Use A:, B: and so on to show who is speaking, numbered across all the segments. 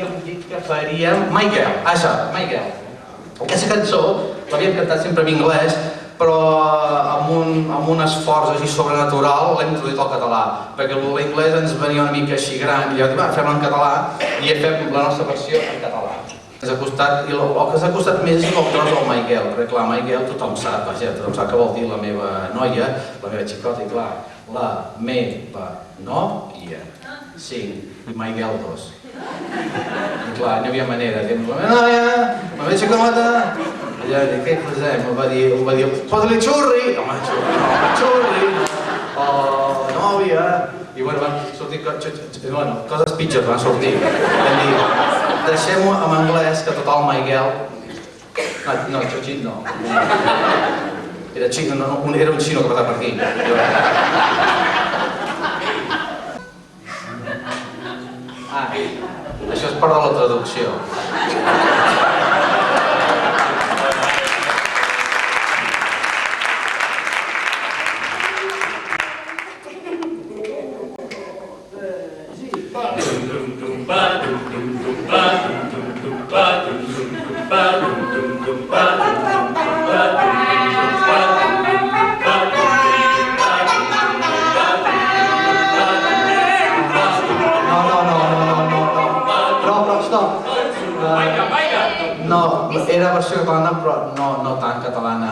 A: havíem dit que faríem Michael, això, Michael. Aquesta cançó l'havíem cantat sempre en anglès, però amb un esforç així sobrenatural l'hem traduït al català, perquè l'anglès ens venia una mica així gran, i llavors fem-la en català i fem la nostra versió en català. El que ens ha costat més és el tros del Michael, perquè clar, Michael tothom sap, vaja, tothom sap què vol dir la meva noia, la meva xicota, i clar, la meva noia, 5, i Michael 2. I clar, no hi havia manera, diem, la meva noia, la meva xicota, i allà dic, què posem? Em va dir, posa-li xurri! Home, xurri, o nòvia, i bueno, van sortir, coses pitjors van sortir. Vam dir, deixem-ho en anglès, que total Michael... No, xutxit no. Era un xino que passava per aquí. Això és part de la traducció. No, era versió catalana, però no tan catalana.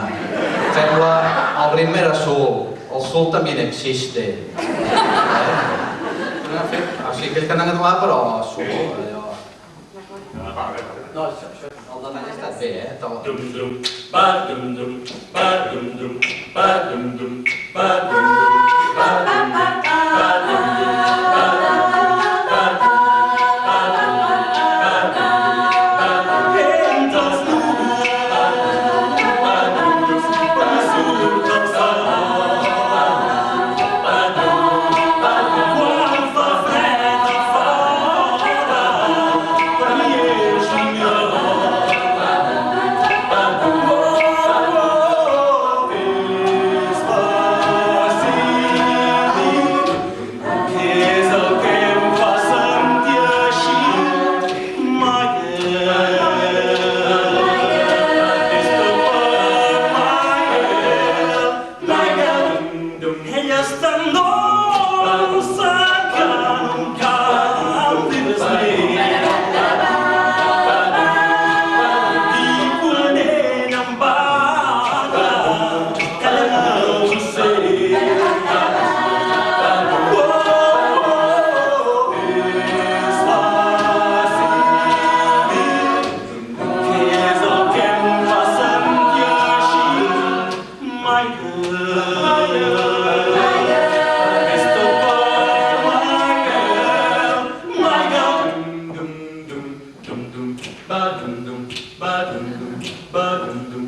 A: Fem-la, el ritme era sul, el sul també existe. O sigui, aquell cantant català, però sul, allò... No, el detall ha estat bé,
B: Ba-dum-dum, ba-dum-dum, ba-dum-dum.